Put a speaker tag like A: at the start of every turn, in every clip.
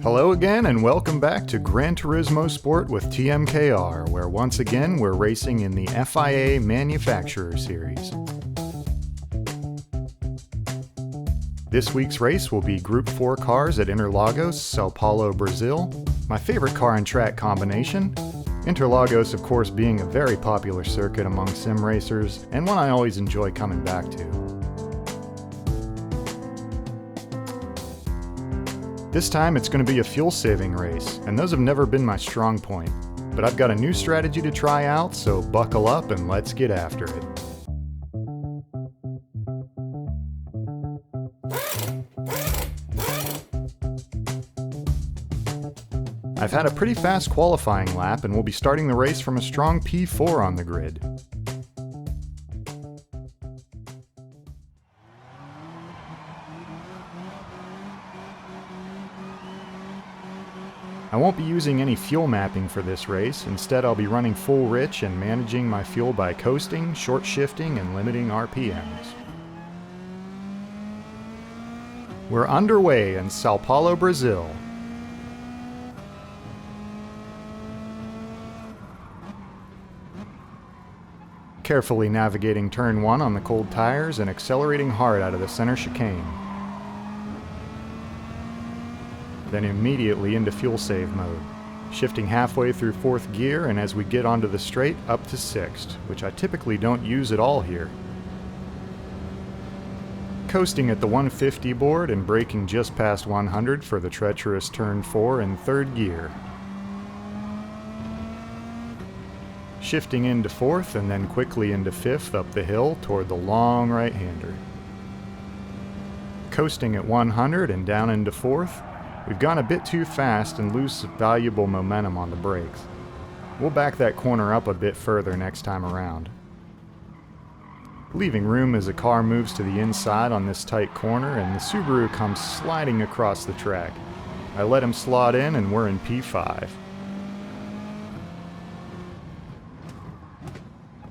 A: Hello again and welcome back to Gran Turismo Sport with TMKR, where once again we're racing in the FIA Manufacturer Series. This week's race will be Group 4 cars at Interlagos, Sao Paulo, Brazil. My favorite car and track combination. Interlagos, of course, being a very popular circuit among sim racers, and one I always enjoy coming back to. This time it's going to be a fuel-saving race, and those have never been my strong point. But I've got a new strategy to try out, so buckle up and let's get after it. I've had a pretty fast qualifying lap and we'll be starting the race from a strong P4 on the grid. I won't be using any fuel mapping for this race. Instead, I'll be running full rich and managing my fuel by coasting, short shifting, and limiting RPMs. We're underway in Sao Paulo, Brazil. Carefully navigating turn 1 on the cold tires and accelerating hard out of the center chicane. Then immediately into fuel save mode, shifting halfway through 4th gear, and as we get onto the straight, up to 6th, which I typically don't use at all here. Coasting at the 150 board and braking just past 100 for the treacherous turn 4 in 3rd gear. Shifting into 4th and then quickly into 5th up the hill toward the long right-hander. Coasting at 100 and down into 4th. We've gone a bit too fast and lose some valuable momentum on the brakes. We'll back that corner up a bit further next time around. Leaving room as the car moves to the inside on this tight corner and the Subaru comes sliding across the track. I let him slot in and we're in P5.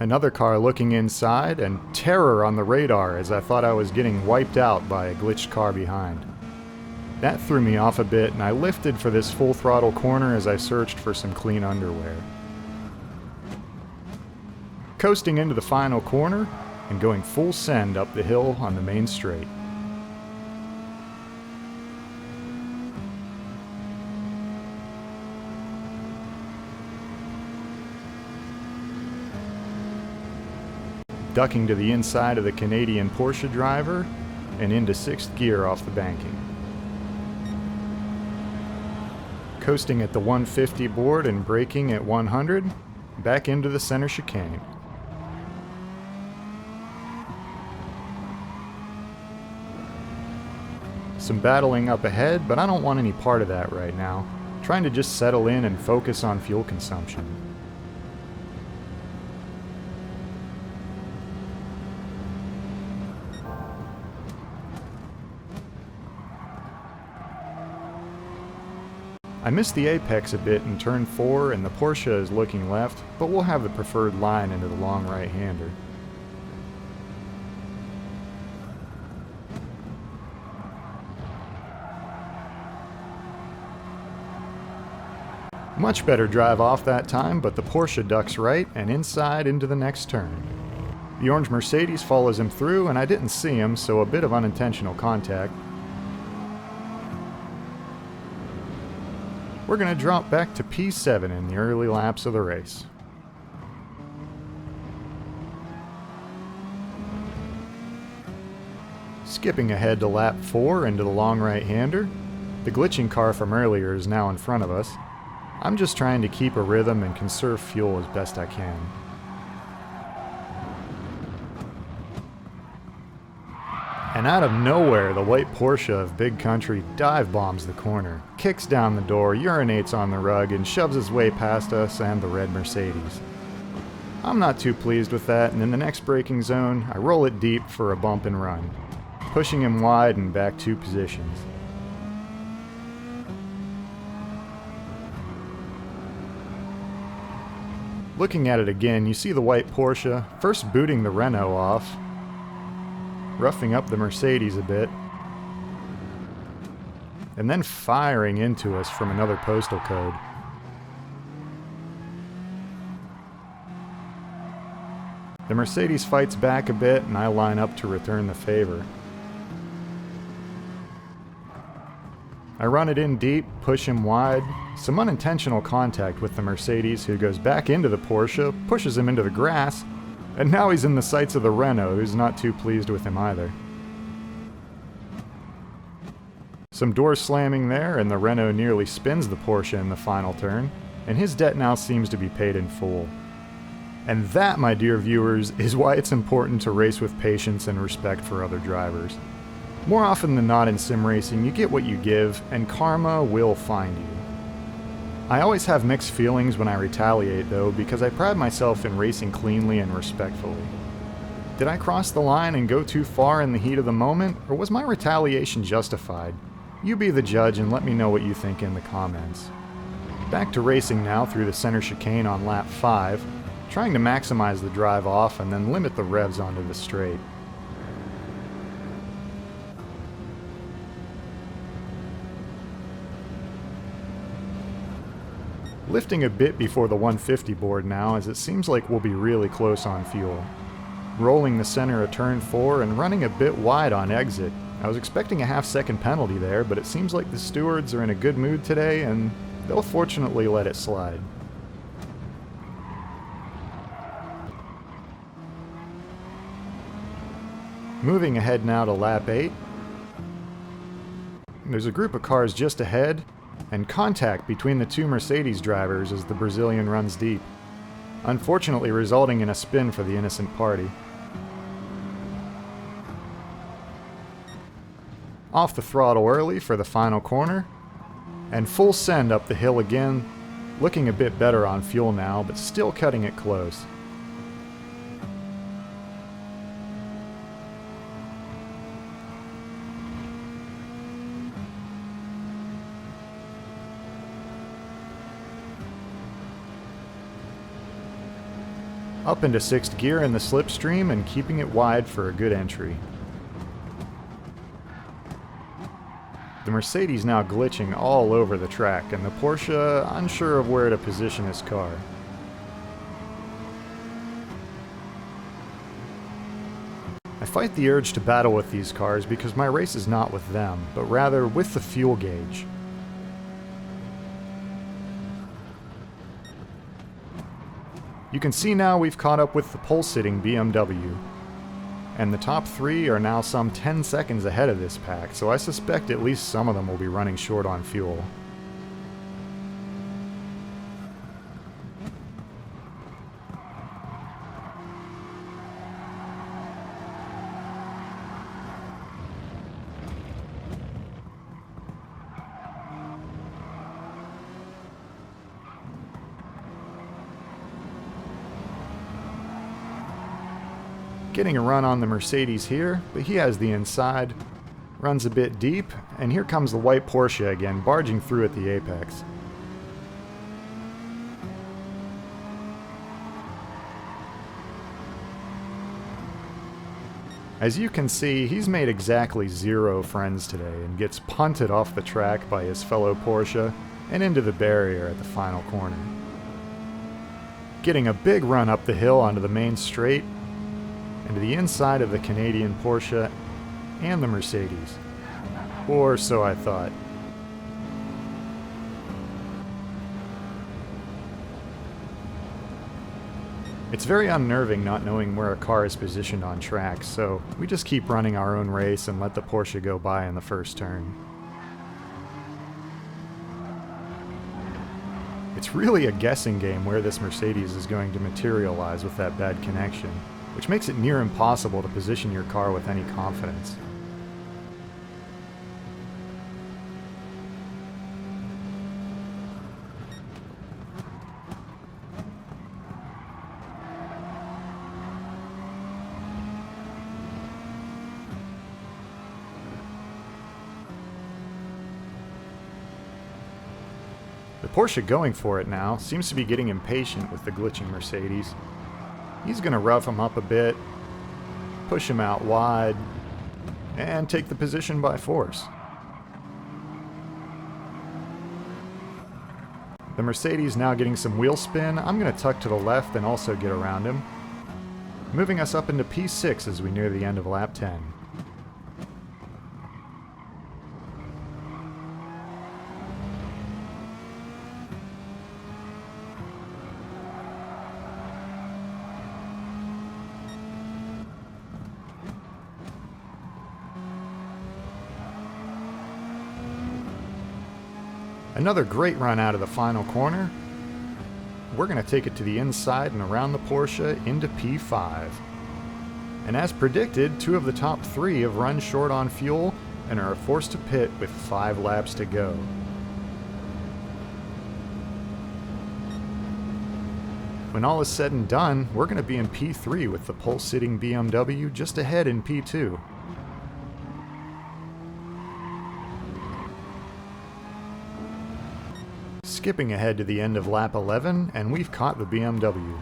A: Another car looking inside and terror on the radar as I thought I was getting wiped out by a glitched car behind. That threw me off a bit, and I lifted for this full throttle corner as I searched for some clean underwear. Coasting into the final corner, and going full send up the hill on the main straight. Ducking to the inside of the Canadian Porsche driver, and into 6th gear off the banking. Coasting at the 150 board and braking at 100, back into the center chicane. Some battling up ahead, but I don't want any part of that right now. Trying to just settle in and focus on fuel consumption. I missed the apex a bit in turn 4 and the Porsche is looking left, but we'll have the preferred line into the long right-hander. Much better drive off that time, but the Porsche ducks right and inside into the next turn. The orange Mercedes follows him through and I didn't see him, so a bit of unintentional contact. We're going to drop back to P7 in the early laps of the race. Skipping ahead to lap 4 into the long right-hander. The glitching car from earlier is now in front of us. I'm just trying to keep a rhythm and conserve fuel as best I can. And out of nowhere, the white Porsche of Big Country dive bombs the corner, kicks down the door, urinates on the rug, and shoves his way past us and the red Mercedes. I'm not too pleased with that, and in the next braking zone, I roll it deep for a bump and run, pushing him wide and back 2 positions. Looking at it again, you see the white Porsche first booting the Renault off, roughing up the Mercedes a bit, and then firing into us from another postal code. The Mercedes fights back a bit, and I line up to return the favor. I run it in deep, push him wide, some unintentional contact with the Mercedes, who goes back into the Porsche, pushes him into the grass, and now he's in the sights of the Renault, who's not too pleased with him either. Some door slamming there, and the Renault nearly spins the Porsche in the final turn, and his debt now seems to be paid in full. And that, my dear viewers, is why it's important to race with patience and respect for other drivers. More often than not in sim racing, you get what you give, and karma will find you. I always have mixed feelings when I retaliate though, because I pride myself in racing cleanly and respectfully. Did I cross the line and go too far in the heat of the moment, or was my retaliation justified? You be the judge and let me know what you think in the comments. Back to racing now through the center chicane on lap 5, trying to maximize the drive off and then limit the revs onto the straight. Lifting a bit before the 150 board now, as it seems like we'll be really close on fuel. Rolling the center of turn 4 and running a bit wide on exit. I was expecting a half-second penalty there, but it seems like the stewards are in a good mood today, and they'll fortunately let it slide. Moving ahead now to lap 8. There's a group of cars just ahead, and contact between the two Mercedes drivers as the Brazilian runs deep, unfortunately resulting in a spin for the innocent party. Off the throttle early for the final corner, and full send up the hill again, looking a bit better on fuel now, but still cutting it close. Up into 6th gear in the slipstream and keeping it wide for a good entry. The Mercedes now glitching all over the track, and the Porsche unsure of where to position his car. I fight the urge to battle with these cars because my race is not with them, but rather with the fuel gauge. You can see now we've caught up with the pole-sitting BMW, and the top 3 are now some 10 seconds ahead of this pack, so I suspect at least some of them will be running short on fuel. Getting a run on the Mercedes here, but he has the inside, runs a bit deep, and here comes the white Porsche again, barging through at the apex. As you can see, he's made exactly 0 friends today and gets punted off the track by his fellow Porsche and into the barrier at the final corner. Getting a big run up the hill onto the main straight, and to the inside of the Canadian Porsche and the Mercedes. Or so I thought. It's very unnerving not knowing where a car is positioned on track, so we just keep running our own race and let the Porsche go by in the first turn. It's really a guessing game where this Mercedes is going to materialize with that bad connection, which makes it near impossible to position your car with any confidence. The Porsche going for it now seems to be getting impatient with the glitching Mercedes. He's going to rough him up a bit, push him out wide, and take the position by force. The Mercedes now getting some wheel spin. I'm going to tuck to the left and also get around him, moving us up into P6 as we near the end of lap 10. Another great run out of the final corner. We're going to take it to the inside and around the Porsche into P5. And as predicted, 2 of the top 3 have run short on fuel and are forced to pit with 5 laps to go. When all is said and done, we're going to be in P3 with the pole-sitting BMW just ahead in P2. Skipping ahead to the end of lap 11, and we've caught the BMW.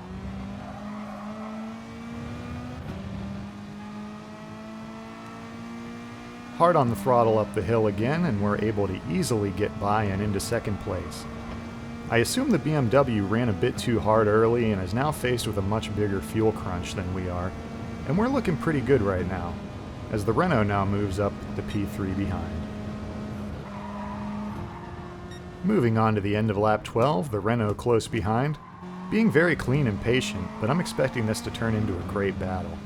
A: Hard on the throttle up the hill again, and we're able to easily get by and into second place. I assume the BMW ran a bit too hard early and is now faced with a much bigger fuel crunch than we are, and we're looking pretty good right now, as the Renault now moves up to P3 behind. Moving on to the end of lap 12, the Renault close behind, being very clean and patient, but I'm expecting this to turn into a great battle.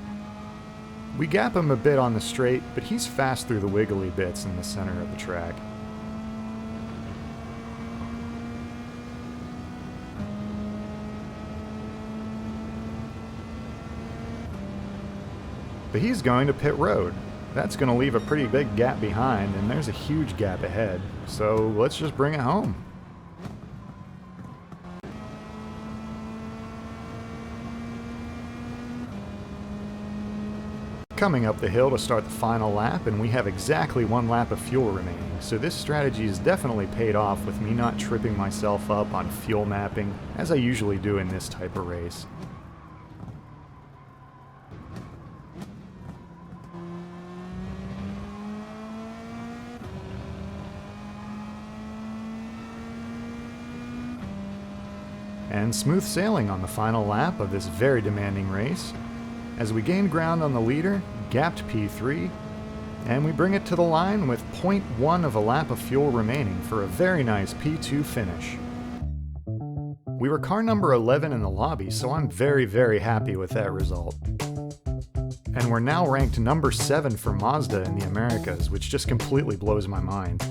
A: We gap him a bit on the straight, but he's fast through the wiggly bits in the center of the track. But he's going to pit road. That's going to leave a pretty big gap behind, and there's a huge gap ahead, so let's just bring it home. Coming up the hill to start the final lap, and we have exactly 1 lap of fuel remaining, so this strategy has definitely paid off with me not tripping myself up on fuel mapping, as I usually do in this type of race. And smooth sailing on the final lap of this very demanding race, as we gain ground on the leader, gapped P3, and we bring it to the line with 0.1 of a lap of fuel remaining for a very nice P2 finish. We were car number 11 in the lobby, so I'm very happy with that result. And we're now ranked number 7 for Mazda in the Americas, which just completely blows my mind.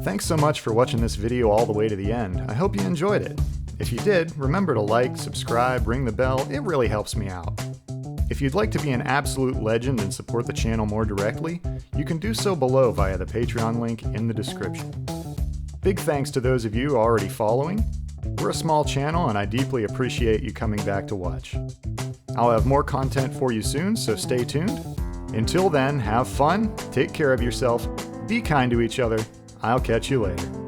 A: Thanks so much for watching this video all the way to the end. I hope you enjoyed it. If you did, remember to like, subscribe, ring the bell, it really helps me out. If you'd like to be an absolute legend and support the channel more directly, you can do so below via the Patreon link in the description. Big thanks to those of you already following. We're a small channel and I deeply appreciate you coming back to watch. I'll have more content for you soon, so stay tuned. Until then, have fun, take care of yourself, be kind to each other. I'll catch you later.